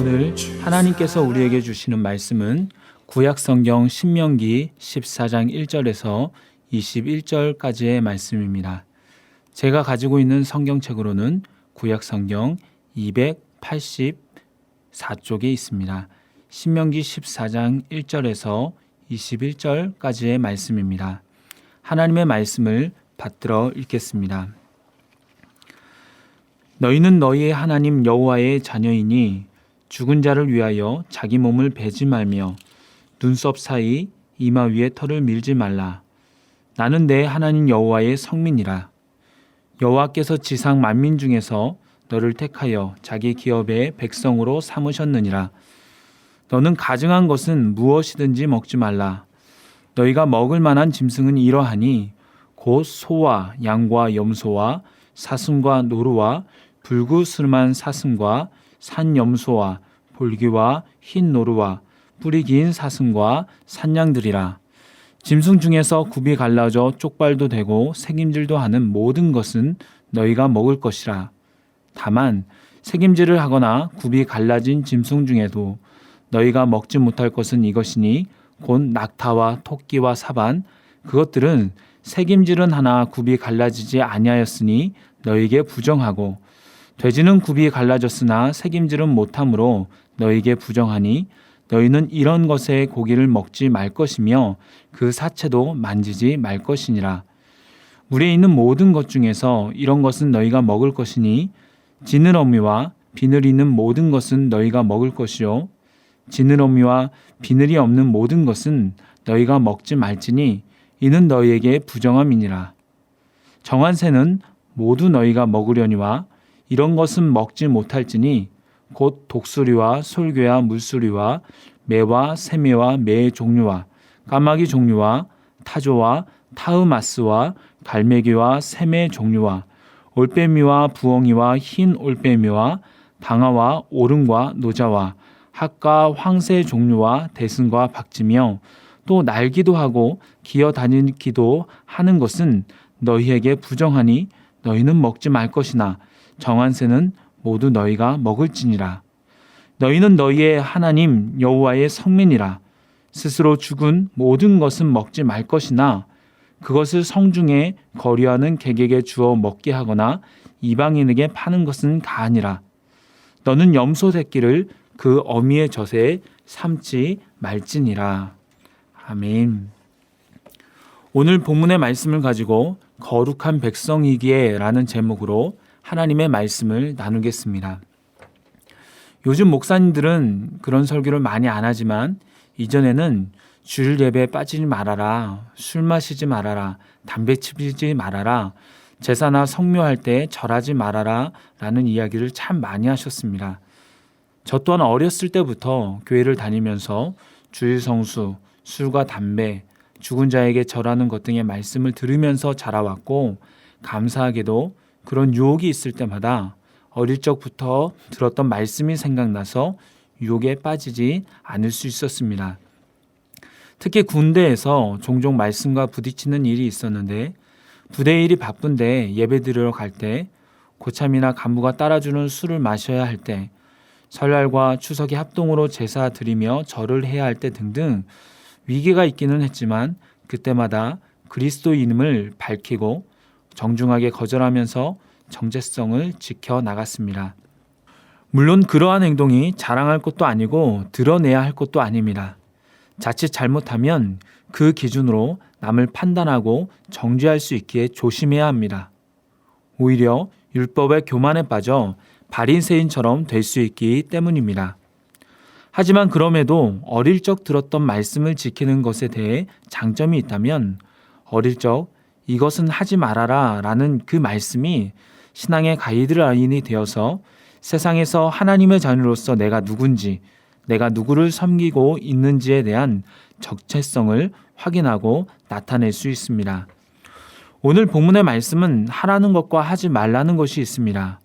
오늘 하나님께서 우리에게 주시는 말씀은 구약성경 신명기 14장 1절에서 21절까지의 말씀입니다. 제가 가지고 있는 성경책으로는 구약성경 284쪽에 있습니다. 신명기 14장 1절에서 21절까지의 말씀입니다. 하나님의 말씀을 받들어 읽겠습니다. 너희는 너희의 하나님 여호와의 자녀이니 죽은 자를 위하여 자기 몸을 베지 말며 눈썹 사이 이마 위에 털을 밀지 말라. 나는 내 하나님 여호와의 성민이라. 여호와께서 지상 만민 중에서 너를 택하여 자기 기업의 백성으로 삼으셨느니라. 너는 가증한 것은 무엇이든지 먹지 말라. 너희가 먹을 만한 짐승은 이러하니 곧 소와 양과 염소와 사슴과 노루와 불구스름한 사슴과 산염소와 볼기와 흰 노루와 뿌리 긴 사슴과 산양들이라. 짐승 중에서 굽이 갈라져 쪽발도 되고 새김질도 하는 모든 것은 너희가 먹을 것이라. 다만 새김질을 하거나 굽이 갈라진 짐승 중에도 너희가 먹지 못할 것은 이것이니 곧 낙타와 토끼와 사반, 그것들은 새김질은 하나 굽이 갈라지지 아니하였으니 너희에게 부정하고, 돼지는 굽이 갈라졌으나 새김질은 못하므로 너희에게 부정하니 너희는 이런 것의 고기를 먹지 말 것이며 그 사체도 만지지 말 것이니라. 물에 있는 모든 것 중에서 이런 것은 너희가 먹을 것이니 지느러미와 비늘이 있는 모든 것은 너희가 먹을 것이요 지느러미와 비늘이 없는 모든 것은 너희가 먹지 말지니 이는 너희에게 부정함이니라. 정한 새는 모두 너희가 먹으려니와 이런 것은 먹지 못할지니 곧 독수리와 솔개와 물수리와 매와 새매와 매의 종류와 까마귀 종류와 타조와 타흐마스와 갈매기와 새매 종류와 올빼미와 부엉이와 흰 올빼미와 방아와 오름과 노자와 학과 황새 종류와 대승과 박쥐며 또 날기도 하고 기어다니기도 하는 것은 너희에게 부정하니 너희는 먹지 말 것이나 정한 새는 모두 너희가 먹을지니라. 너희는 너희의 하나님 여호와의 성민이라. 스스로 죽은 모든 것은 먹지 말 것이나 그것을 성중에 거류하는 객에게 주어 먹게 하거나 이방인에게 파는 것은 가하니라. 너는 염소 새끼를 그 어미의 젖에 삼지 말지니라. 아멘. 오늘 본문의 말씀을 가지고 거룩한 백성이기에 라는 제목으로 하나님의 말씀을 나누겠습니다. 요즘 목사님들은 그런 설교를 많이 안 하지만 이전에는 주일 예배에 빠지지 말아라, 술 마시지 말아라, 담배 피우지 말아라, 제사나 성묘할 때 절하지 말아라 라는 이야기를 참 많이 하셨습니다. 저 또한 어렸을 때부터 교회를 다니면서 주일 성수, 술과 담배, 죽은 자에게 절하는 것 등의 말씀을 들으면서 자라왔고, 감사하게도 그런 유혹이 있을 때마다 어릴 적부터 들었던 말씀이 생각나서 유혹에 빠지지 않을 수 있었습니다. 특히 군대에서 종종 말씀과 부딪히는 일이 있었는데, 부대 일이 바쁜데 예배 드리러 갈 때, 고참이나 간부가 따라주는 술을 마셔야 할 때, 설날과 추석이 합동으로 제사 드리며 절을 해야 할 때 등등 위기가 있기는 했지만 그때마다 그리스도인임을 밝히고 정중하게 거절하면서 정체성을 지켜 나갔습니다. 물론 그러한 행동이 자랑할 것도 아니고 드러내야 할 것도 아닙니다. 자칫 잘못하면 그 기준으로 남을 판단하고 정죄할 수 있기에 조심해야 합니다. 오히려 율법의 교만에 빠져 바리새인처럼 될 수 있기 때문입니다. 하지만 그럼에도 어릴 적 들었던 말씀을 지키는 것에 대해 장점이 있다면 어릴 적 이것은 하지 말아라 라는 그 말씀이 신앙의 가이드라인이 되어서 세상에서 하나님의 자녀로서 내가 누군지, 내가 누구를 섬기고 있는지에 대한 적체성을 확인하고 나타낼 수 있습니다. 오늘 본문의 말씀은 하라는 것과 하지 말라는 것이 있습니다.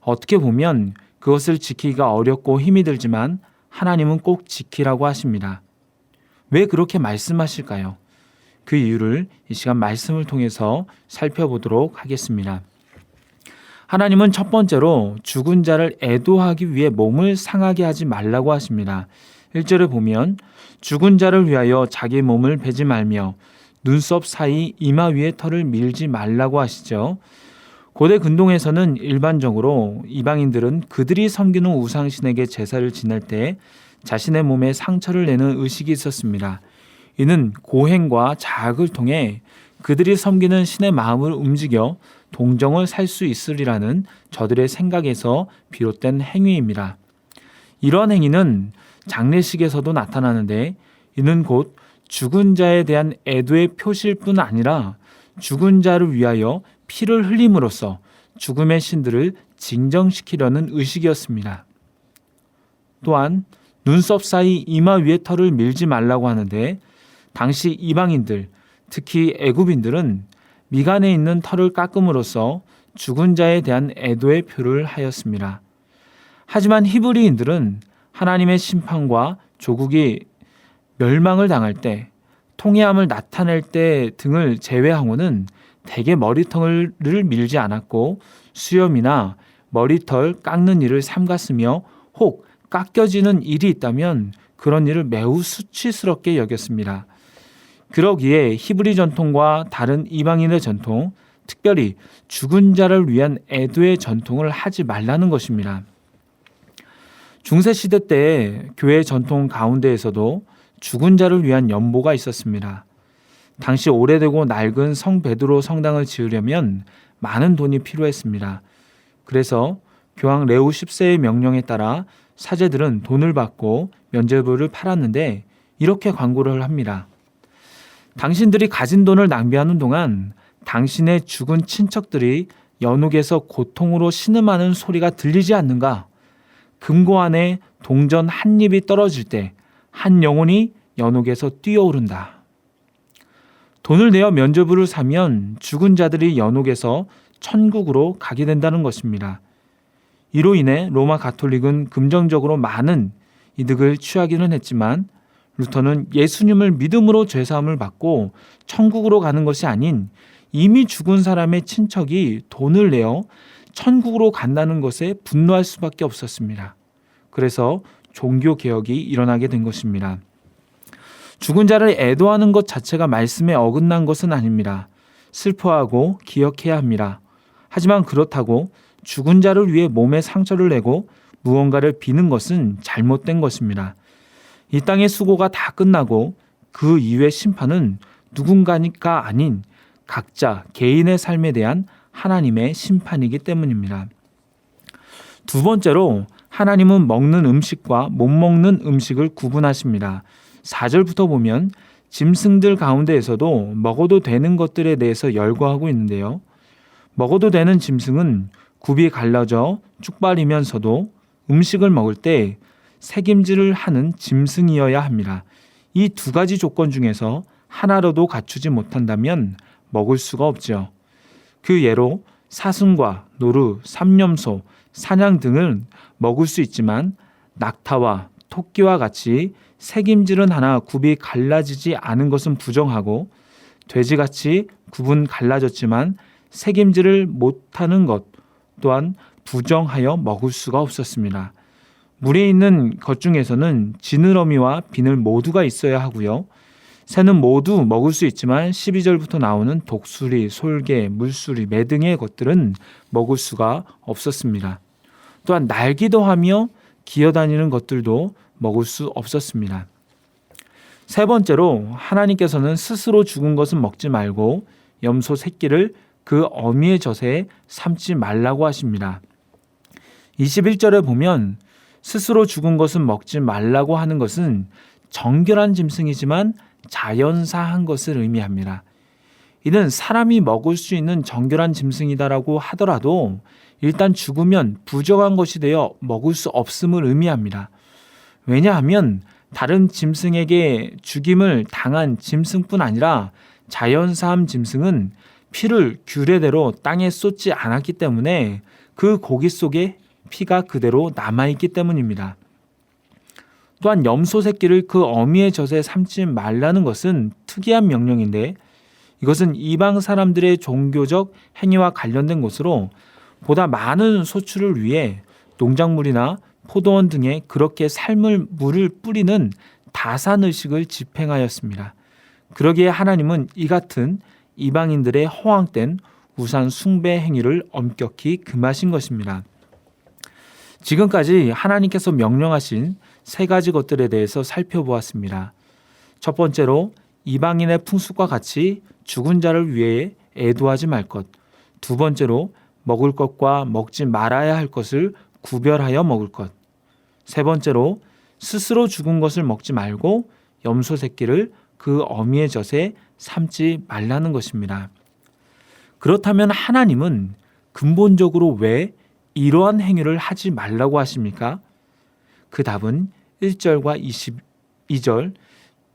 어떻게 보면 그것을 지키기가 어렵고 힘이 들지만 하나님은 꼭 지키라고 하십니다. 왜 그렇게 말씀하실까요? 그 이유를 이 시간 말씀을 통해서 살펴보도록 하겠습니다. 하나님은 첫 번째로 죽은 자를 애도하기 위해 몸을 상하게 하지 말라고 하십니다. 1절에 보면 죽은 자를 위하여 자기 몸을 베지 말며 눈썹 사이 이마 위에 털을 밀지 말라고 하시죠. 고대 근동에서는 일반적으로 이방인들은 그들이 섬기는 우상신에게 제사를 지낼 때 자신의 몸에 상처를 내는 의식이 있었습니다. 이는 고행과 자학을 통해 그들이 섬기는 신의 마음을 움직여 동정을 살 수 있으리라는 저들의 생각에서 비롯된 행위입니다. 이러한 행위는 장례식에서도 나타나는데 이는 곧 죽은 자에 대한 애도의 표시일 뿐 아니라 죽은 자를 위하여 피를 흘림으로써 죽음의 신들을 진정시키려는 의식이었습니다. 또한 눈썹 사이 이마 위에 털을 밀지 말라고 하는데 당시 이방인들, 특히 애굽인들은 미간에 있는 털을 깎음으로써 죽은 자에 대한 애도의 표를 하였습니다. 하지만 히브리인들은 하나님의 심판과 조국이 멸망을 당할 때, 통회함을 나타낼 때 등을 제외하고는 대개 머리털을 밀지 않았고 수염이나 머리털 깎는 일을 삼갔으며 혹 깎여지는 일이 있다면 그런 일을 매우 수치스럽게 여겼습니다. 그러기에 히브리 전통과 다른 이방인의 전통, 특별히 죽은 자를 위한 애도의 전통을 하지 말라는 것입니다. 중세시대 때 교회 전통 가운데에서도 죽은 자를 위한 연보가 있었습니다. 당시 오래되고 낡은 성 베드로 성당을 지으려면 많은 돈이 필요했습니다. 그래서 교황 레오 10세의 명령에 따라 사제들은 돈을 받고 면죄부를 팔았는데 이렇게 광고를 합니다. 당신들이 가진 돈을 낭비하는 동안 당신의 죽은 친척들이 연옥에서 고통으로 신음하는 소리가 들리지 않는가? 금고 안에 동전 한 입이 떨어질 때 한 영혼이 연옥에서 뛰어오른다. 돈을 내어 면죄부를 사면 죽은 자들이 연옥에서 천국으로 가게 된다는 것입니다. 이로 인해 로마 가톨릭은 긍정적으로 많은 이득을 취하기는 했지만 루터는 예수님을 믿음으로 죄사함을 받고 천국으로 가는 것이 아닌 이미 죽은 사람의 친척이 돈을 내어 천국으로 간다는 것에 분노할 수밖에 없었습니다. 그래서 종교개혁이 일어나게 된 것입니다. 죽은 자를 애도하는 것 자체가 말씀에 어긋난 것은 아닙니다. 슬퍼하고 기억해야 합니다. 하지만 그렇다고 죽은 자를 위해 몸에 상처를 내고 무언가를 비는 것은 잘못된 것입니다. 이 땅의 수고가 다 끝나고 그 이후의 심판은 누군가니까 아닌 각자 개인의 삶에 대한 하나님의 심판이기 때문입니다. 두 번째로 하나님은 먹는 음식과 못 먹는 음식을 구분하십니다. 4절부터 보면 짐승들 가운데에서도 먹어도 되는 것들에 대해서 열거하고 있는데요. 먹어도 되는 짐승은 굽이 갈라져 쭉발이면서도 음식을 먹을 때 새김질을 하는 짐승이어야 합니다. 이 두 가지 조건 중에서 하나라도 갖추지 못한다면 먹을 수가 없죠. 그 예로 사슴과 노루, 삼념소, 사냥 등은 먹을 수 있지만 낙타와 토끼와 같이 새김질은 하나 굽이 갈라지지 않은 것은 부정하고 돼지같이 굽은 갈라졌지만 새김질을 못하는 것 또한 부정하여 먹을 수가 없었습니다. 물에 있는 것 중에서는 지느러미와 비늘 모두가 있어야 하고요. 새는 모두 먹을 수 있지만 12절부터 나오는 독수리, 솔개, 물수리, 매 등의 것들은 먹을 수가 없었습니다. 또한 날기도 하며 기어다니는 것들도 먹을 수 없었습니다. 세 번째로 하나님께서는 스스로 죽은 것은 먹지 말고 염소 새끼를 그 어미의 젖에 삶지 말라고 하십니다. 21절에 보면 스스로 죽은 것은 먹지 말라고 하는 것은 정결한 짐승이지만 자연사한 것을 의미합니다. 이는 사람이 먹을 수 있는 정결한 짐승이다라고 하더라도 일단 죽으면 부정한 것이 되어 먹을 수 없음을 의미합니다. 왜냐하면 다른 짐승에게 죽임을 당한 짐승뿐 아니라 자연사함 짐승은 피를 규례대로 땅에 쏟지 않았기 때문에 그 고기 속에 피가 그대로 남아있기 때문입니다. 또한 염소 새끼를 그 어미의 젖에 삶지 말라는 것은 특이한 명령인데 이것은 이방 사람들의 종교적 행위와 관련된 것으로 보다 많은 소출을 위해 농작물이나 포도원 등에 그렇게 삶을 물을 뿌리는 다산의식을 집행하였습니다. 그러기에 하나님은 이 같은 이방인들의 허황된 우상 숭배 행위를 엄격히 금하신 것입니다. 지금까지 하나님께서 명령하신 세 가지 것들에 대해서 살펴보았습니다. 첫 번째로 이방인의 풍습과 같이 죽은 자를 위해 애도하지 말 것. 두 번째로 먹을 것과 먹지 말아야 할 것을 구별하여 먹을 것. 세 번째로 스스로 죽은 것을 먹지 말고 염소 새끼를 그 어미의 젖에 삶지 말라는 것입니다. 그렇다면 하나님은 근본적으로 왜 이러한 행위를 하지 말라고 하십니까? 그 답은 1절과 22절,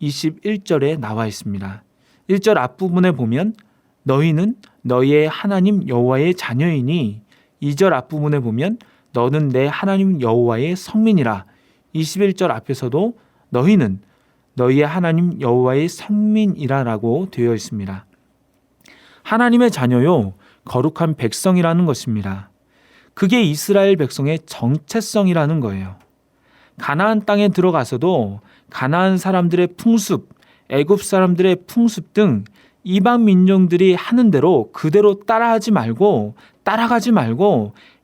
21절에 나와 있습니다. 1절 앞부분에 보면 너희는 너희의 하나님 여호와의 자녀이니, 2절 앞부분에 보면 너는 내 하나님 여호와의 성민이라. 21절 앞에서도 너희는 너희의 하나님 여호와의 성민이라라고 되어 있습니다. 하나님의 자녀요, 거룩한 백성이라는 것입니다. 그게 이스라엘 백성의 정체성이라는 거예요. 가나안 땅에 들어가서도 가나안 사람들의 풍습, 애굽 사람들의 풍습 등 이방 민족들이 하는 대로 그대로 따라가지 말고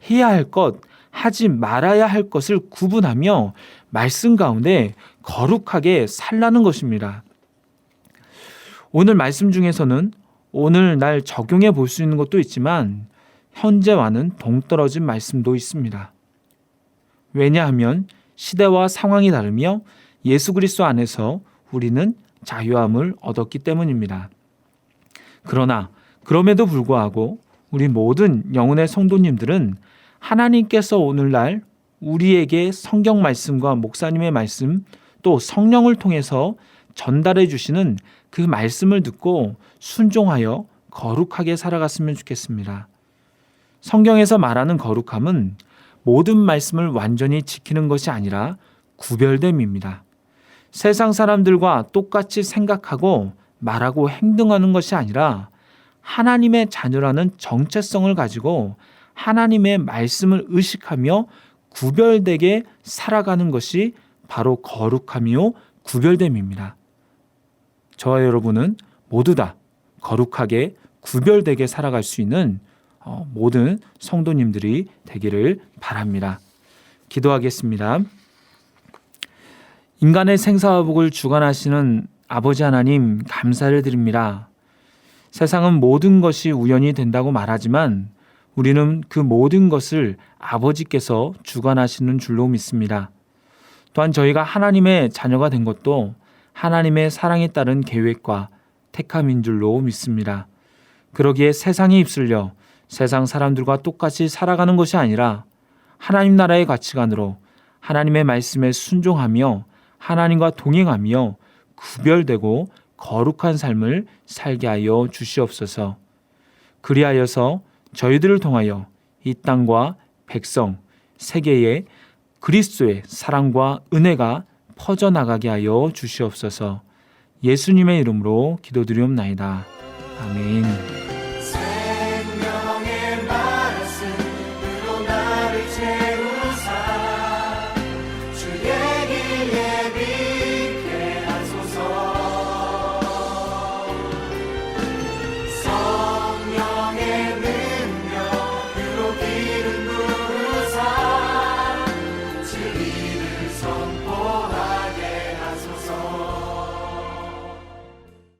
해야 할 것, 하지 말아야 할 것을 구분하며 말씀 가운데 거룩하게 살라는 것입니다. 오늘 말씀 중에서는 오늘날 적용해 볼 수 있는 것도 있지만 현재와는 동떨어진 말씀도 있습니다. 왜냐하면 시대와 상황이 다르며 예수 그리스도 안에서 우리는 자유함을 얻었기 때문입니다. 그러나 그럼에도 불구하고 우리 모든 영혼의 성도님들은 하나님께서 오늘날 우리에게 성경 말씀과 목사님의 말씀 또 성령을 통해서 전달해 주시는 그 말씀을 듣고 순종하여 거룩하게 살아갔으면 좋겠습니다. 성경에서 말하는 거룩함은 모든 말씀을 완전히 지키는 것이 아니라 구별됨입니다. 세상 사람들과 똑같이 생각하고 말하고 행동하는 것이 아니라 하나님의 자녀라는 정체성을 가지고 하나님의 말씀을 의식하며 구별되게 살아가는 것이 바로 거룩함이요 구별됨입니다. 저와 여러분은 모두 다 거룩하게 구별되게 살아갈 수 있는 모든 성도님들이 되기를 바랍니다. 기도하겠습니다. 인간의 생사화복을 주관하시는 아버지 하나님, 감사를 드립니다. 세상은 모든 것이 우연히 된다고 말하지만 우리는 그 모든 것을 아버지께서 주관하시는 줄로 믿습니다. 또한 저희가 하나님의 자녀가 된 것도 하나님의 사랑에 따른 계획과 택함인 줄로 믿습니다. 그러기에 세상에 휩쓸려 세상 사람들과 똑같이 살아가는 것이 아니라 하나님 나라의 가치관으로 하나님의 말씀에 순종하며 하나님과 동행하며 구별되고 거룩한 삶을 살게 하여 주시옵소서. 그리하여서 저희들을 통하여 이 땅과 백성, 세계에 그리스도의 사랑과 은혜가 퍼져나가게 하여 주시옵소서. 예수님의 이름으로 기도드리옵나이다. 아멘.